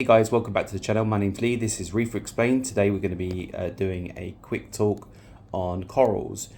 Hey guys, welcome back to the channel. My name's Lee. This is Reefer Explained. Today we're going to be doing a quick talk on corals.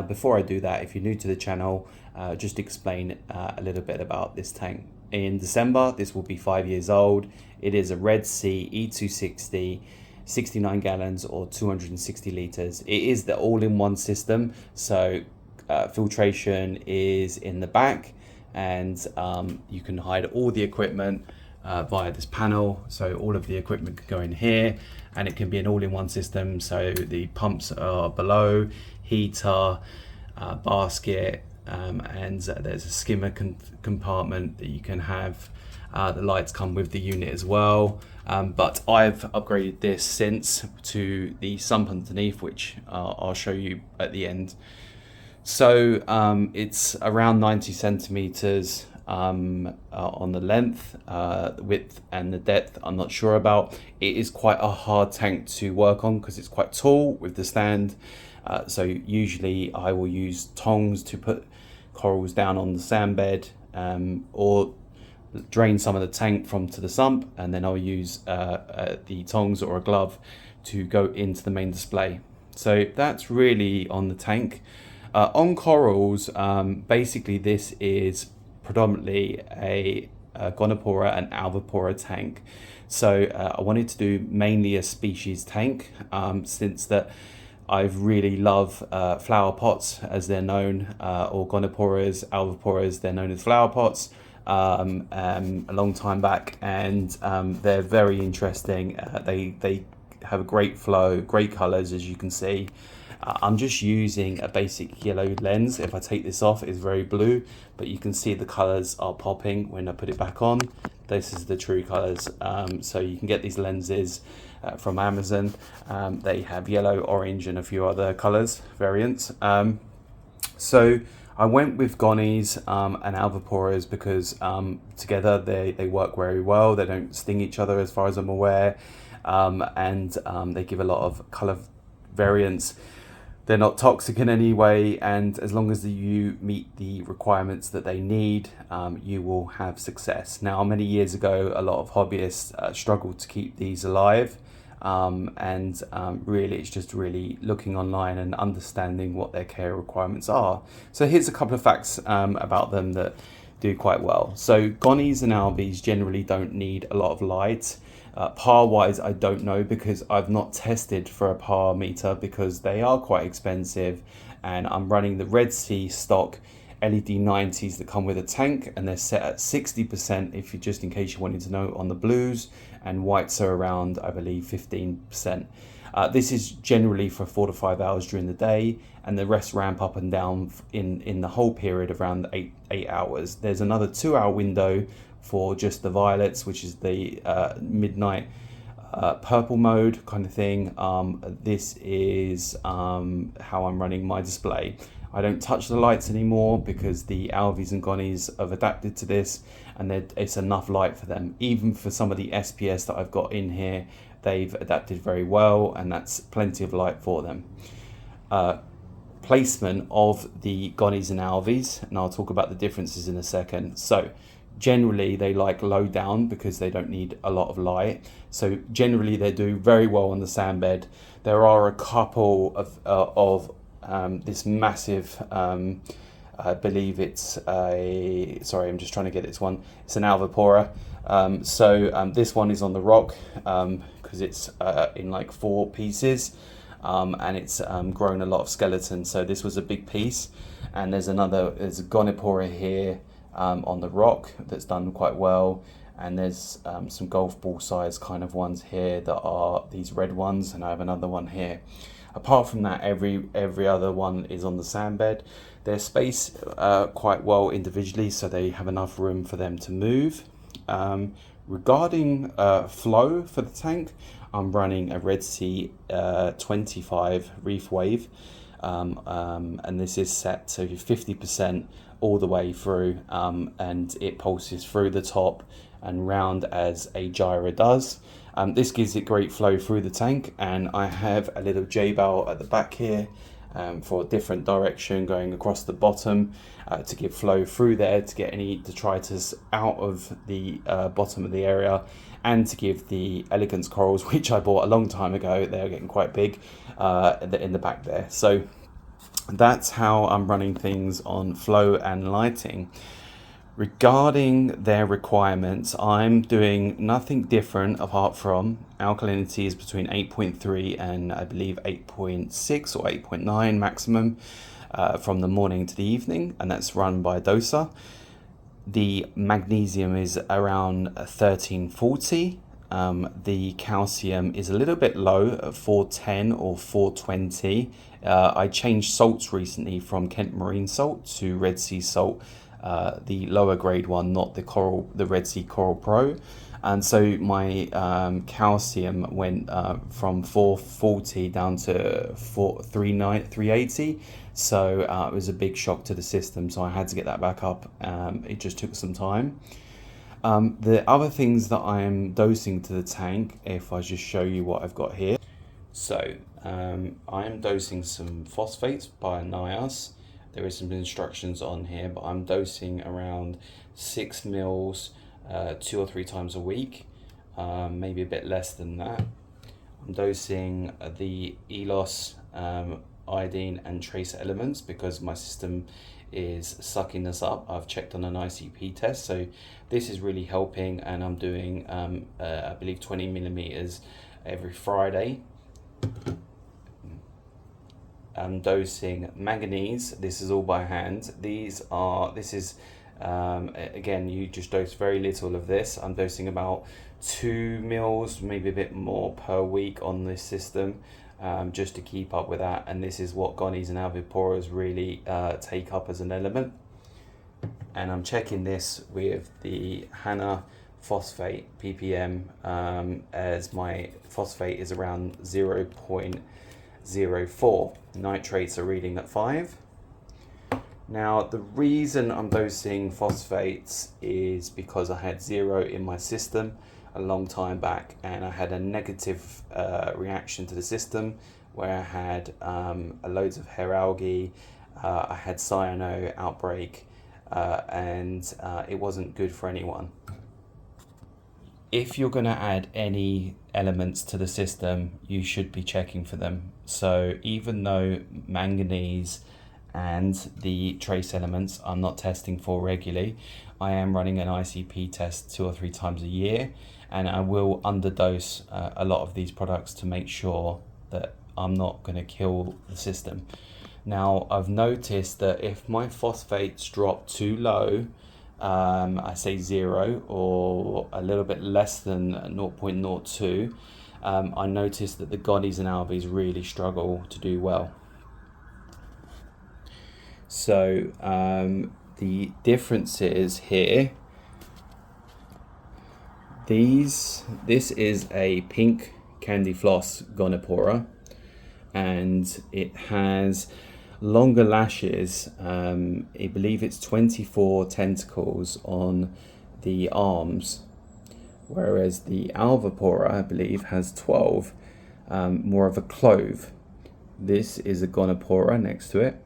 Before I do that, if you're new to the channel, just explain a little bit about this tank. In December, this will be 5 years old. It is a Redsea E-60, 69 gallons or 260 litres. It is the all-in-one system, so filtration is in the back, and you can hide all the equipment via this panel. So all of the equipment can go in here, and it can be an all-in-one system. So the pumps are below, heater, basket, and there's a skimmer compartment that you can have. The lights come with the unit as well, but I've upgraded this since to the sump underneath, which I'll show you at the end. So it's around 90 centimeters on the length, the width and the depth I'm not sure about. It is quite a hard tank to work on because it's quite tall with the stand, so usually I will use tongs to put corals down on the sand bed, or drain some of the tank to the sump, and then I'll use the tongs or a glove to go into the main display. So that's really on the tank. On corals, basically this is predominantly a Gonipora and Alveopora tank. So I wanted to do mainly a species tank, since that I really love flower pots, as they're known, or Goniporas, Alveoporas, they're known as flower pots, a long time back, and they're very interesting. They have a great flow, great colors, as you can see. I'm just using a basic yellow lens. If I take this off, it's very blue, but you can see the colors are popping when I put it back on. This is the true colors. So you can get these lenses from Amazon. They have yellow, orange, and a few other colors variants. So I went with Gonis and Alveoporas because together they work very well. They don't sting each other as far as I'm aware, and they give a lot of color variance. They're not toxic in any way, and as long as you meet the requirements that they need, you will have success. Now, many years ago, a lot of hobbyists struggled to keep these alive, and really it's just really looking online and understanding what their care requirements are. So here's a couple of facts about them that do quite well. So Gonis and Alves generally don't need a lot of light. PAR wise, I don't know, because I've not tested for a PAR meter because they are quite expensive, and I'm running the Redsea stock LED 90s that come with a tank, and they're set at 60%, if you just in case you wanted to know, on the blues, and whites are around, I believe, 15%. This is generally for 4 to 5 hours during the day, and the rest ramp up and down in the whole period of around 8 hours. There's another 2-hour window for just the violets, which is the midnight purple mode kind of thing. This is how I'm running my display. I don't touch the lights anymore because the Alves and Gonis have adapted to this, and it's enough light for them. Even for some of the SPS that I've got in here, they've adapted very well, and that's plenty of light for them. Placement of the Gonis and Alves, and I'll talk about the differences in a second. So generally they like low down because they don't need a lot of light. So generally they do very well on the sand bed. There are a couple of this massive, I believe it's sorry, I'm just trying to get this one. It's an Alveopora. This one is on the rock because it's in like 4 pieces, and it's grown a lot of skeleton. So this was a big piece, and there's a Gonipora here on the rock that's done quite well, and there's some golf ball size kind of ones here that are these red ones, and I have another one here. Apart from that, every other one is on the sand bed. They're spaced quite well individually, so they have enough room for them to move. Regarding flow for the tank, I'm running a Redsea 25 reef wave, and this is set to 50% all the way through, and it pulses through the top and round as a gyro does. This gives it great flow through the tank, and I have a little J-bowl at the back here for a different direction going across the bottom to give flow through there, to get any detritus out of the bottom of the area, and to give the elegance corals, which I bought a long time ago, they're getting quite big in the back there. So that's how I'm running things on flow and lighting. Regarding their requirements, I'm doing nothing different apart from alkalinity is between 8.3 and I believe 8.6 or 8.9 maximum from the morning to the evening, and that's run by doser. The magnesium is around 1340. The calcium is a little bit low at 410 or 420. I changed salts recently from Kent Marine salt to Redsea salt, the lower grade one, not the Redsea Coral Pro. And so my calcium went from 440 down to 380. So it was a big shock to the system. So I had to get that back up. It just took some time. The other things that I am dosing to the tank, if I just show you what I've got here. So I am dosing some phosphates by Nias. There is some instructions on here, but I'm dosing around 6 mils 2 or 3 times a week, maybe a bit less than that. I'm dosing the ELOS, iodine and trace elements because my system is sucking this up. I've checked on an ICP test, so this is really helping, and I'm doing I believe 20 millimeters every Friday. I'm dosing manganese. This is all by hand. This is again, you just dose very little of this. I'm dosing about 2 mils, maybe a bit more per week on this system, just to keep up with that. And this is what Gonis and Alveoporas really take up as an element. And I'm checking this with the Hana phosphate ppm, as my phosphate is around 0.04. Nitrates are reading at 5. Now the reason I'm dosing phosphates is because I had 0 in my system a long time back, and I had a negative reaction to the system where I had loads of hair algae, I had cyano outbreak, and it wasn't good for anyone. If you're going to add any elements to the system, you should be checking for them. So even though manganese and the trace elements I'm not testing for regularly, I am running an ICP test 2 or 3 times a year, and I will underdose a lot of these products to make sure that I'm not going to kill the system. Now I've noticed that if my phosphates drop too low, I say 0 or a little bit less than 0.02, I noticed that the Gonis and Alves really struggle to do well. So the differences here, this is a pink candy floss Gonipora, and it has longer lashes. I believe it's 24 tentacles on the arms, whereas the Alveopora, I believe, has 12, more of a clove. This is a Gonipora next to it,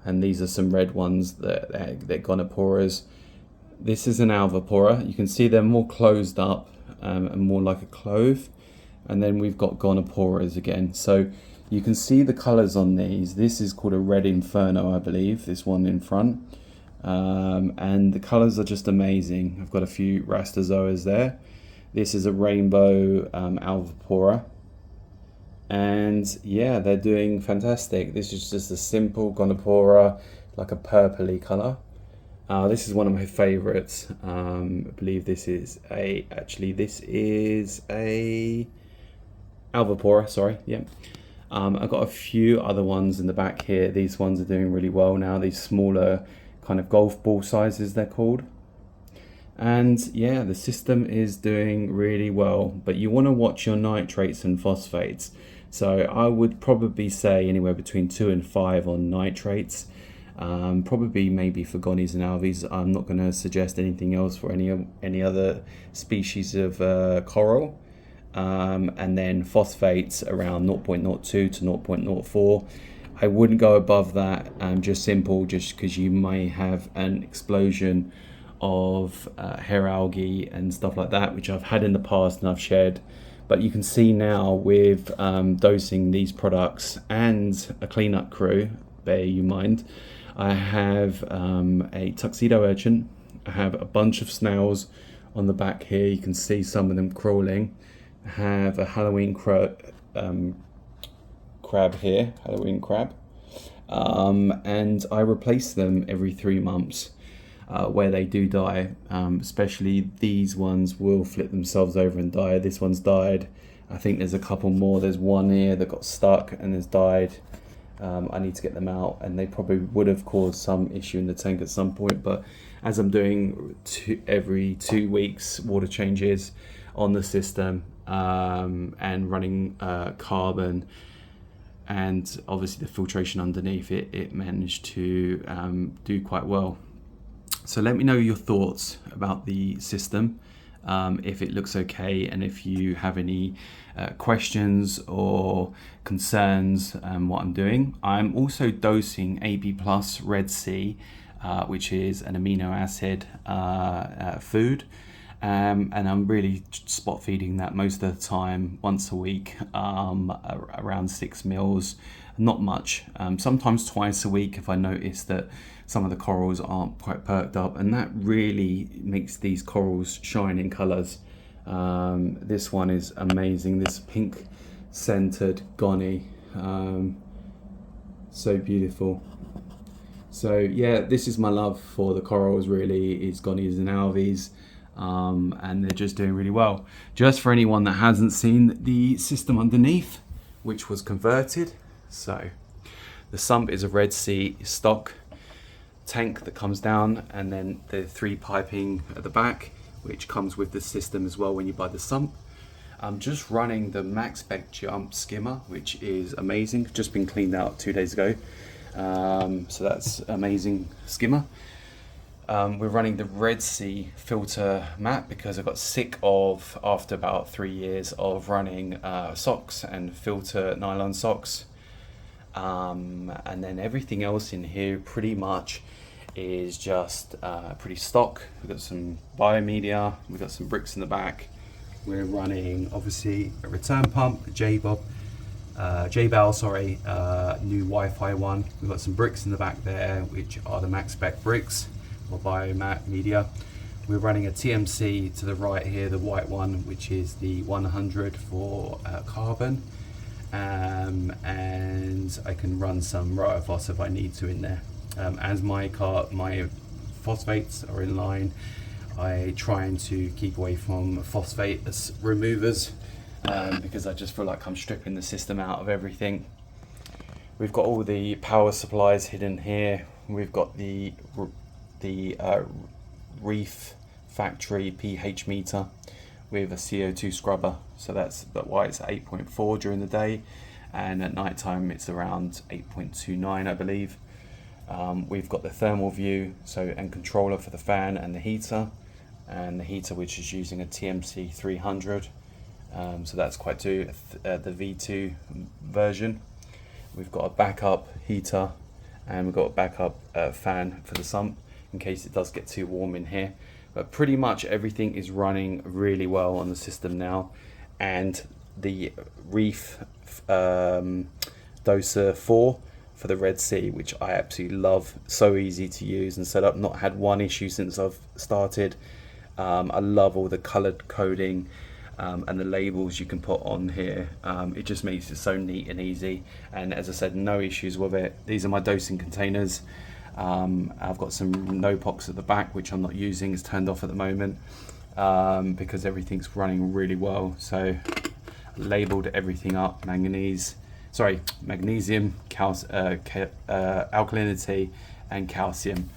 and these are some red ones that they're Goniporas. This is an Alveopora. You can see they're more closed up and more like a clove, and then we've got Goniporas again. So you can see the colors on these. This is called a red inferno, I believe, this one in front. And the colors are just amazing. I've got a few rastazoas there. This is a rainbow Alveopora. And yeah, they're doing fantastic. This is just a simple Gonipora, like a purpley color. This is one of my favorites. I believe this is a Alveopora, sorry, yeah. I've got a few other ones in the back here. These ones are doing really well now. These smaller kind of golf ball sizes, they're called. And yeah, the system is doing really well, but you want to watch your nitrates and phosphates. So I would probably say anywhere between 2 and 5 on nitrates. Probably maybe for Gonis and Alves. I'm not going to suggest anything else for any other species of coral. And then phosphates around 0.02 to 0.04. I wouldn't go above that, just simple, just because you may have an explosion of hair algae and stuff like that, which I've had in the past and I've shared. But you can see now with dosing these products and a cleanup crew, bear you mind, I have a tuxedo urchin, I have a bunch of snails on the back here, you can see some of them crawling. I have a Halloween crab here, Halloween crab, and I replace them every 3 months where they do die. Especially these ones will flip themselves over and die. This one's died. I think there's a couple more. There's one here that got stuck and has died. I need to get them out, and they probably would have caused some issue in the tank at some point, but as I'm doing every 2 weeks water changes on the system, and running carbon, and obviously the filtration underneath it managed to do quite well. So let me know your thoughts about the system, if it looks okay, and if you have any questions or concerns what I'm doing. I'm also dosing AB Plus Redsea, which is an amino acid food. And I'm really spot feeding that most of the time, once a week, around 6 mils, not much, sometimes twice a week if I notice that some of the corals aren't quite perked up, and that really makes these corals shine in colours. This one is amazing, this pink centered Goni, so beautiful. So yeah, this is my love for the corals, really, is Gonis and Alves. And they're just doing really well. Just for anyone that hasn't seen the system underneath, which was converted, so the Sump is a Redsea stock tank that comes down, and then the 3 piping at the back, which comes with the system as well when you buy the Sump. I'm just running the Max Spec Jump skimmer, which is amazing, just been cleaned out 2 days ago, so that's amazing skimmer. We're running the Redsea filter mat because I got sick of, after about 3 years of running socks and filter nylon socks. And then everything else in here pretty much is just pretty stock. We've got some biomedia, we've got some bricks in the back. We're running obviously a return pump, a J-Bell, new Wi-Fi one. We've got some bricks in the back there, which are the Max Spec bricks, or biomat media. We're running a TMC to the right here, the white one, which is the 100 for carbon, and I can run some Rotofos if I need to in there. As my phosphates are in line, I try to keep away from phosphate as removers, because I just feel like I'm stripping the system out of everything. We've got all the power supplies hidden here. We've got the Reef factory pH meter with a CO2 scrubber, so that's why it's 8.4 during the day, and at night time it's around 8.29, I believe. We've got the thermal view, and controller for the fan and the heater, which is using a TMC 300, so that's quite the V2 version. We've got a backup heater, and we've got a backup fan for the Sump in case it does get too warm in here. But pretty much everything is running really well on the system now, and the Reef Doser 4 for the Redsea, which I absolutely love, so easy to use and set up, not had one issue since I've started. I love all the coloured coding and the labels you can put on here. It just makes it so neat and easy, and as I said, no issues with it. These are my dosing containers. I've got some no-pox at the back, which I'm not using, it's turned off at the moment, because everything's running really well. So I labelled everything up: magnesium, alkalinity and calcium.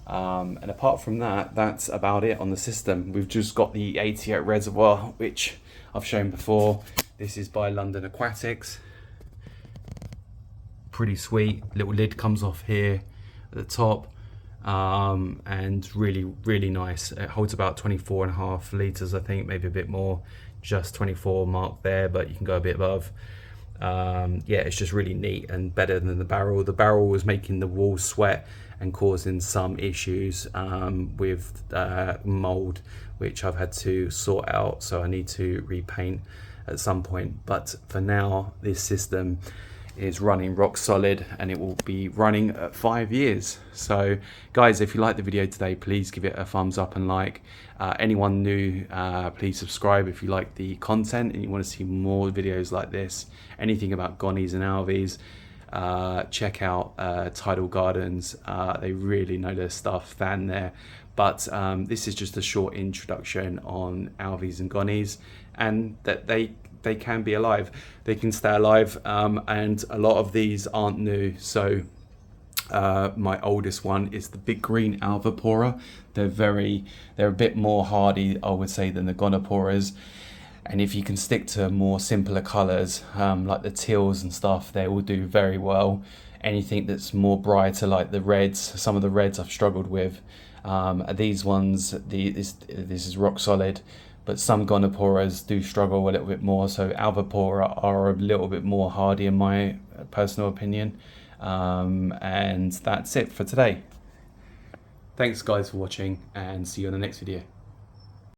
And apart from that, that's about it on the system. We've just got the 88 reservoir, which I've shown before. This is by London Aquatics. Pretty sweet. Little lid comes off here at the top, and really nice. It holds about 24.5 litres, I think, maybe a bit more. Just 24 mark there, but you can go a bit above. Yeah, it's just really neat and better than the barrel. The barrel was making the walls sweat and causing some issues with mold, which I've had to sort out, so I need to repaint at some point. But for now, this system is running rock solid, and it will be running at 5 years. So guys, if you like the video today, please give it a thumbs up and like. Anyone new, please subscribe if you like the content and you want to see more videos like this. Anything about Gonis and Alves, check out Tidal Gardens. They really know their stuff, fan there. But this is just a short introduction on Alves and Gonis, and that they can be alive, they can stay alive, and a lot of these aren't new. So my oldest one is the big green Alveopora. They're a bit more hardy, I would say, than the Goniporas. And if you can stick to more simpler colors, like the teals and stuff, they will do very well. Anything that's more brighter, like the reds, some of the reds I've struggled with. These ones, this is rock solid, but some Goniporas do struggle a little bit more. So Alveopora are a little bit more hardy in my personal opinion. And that's it for today. Thanks guys for watching, and see you in the next video.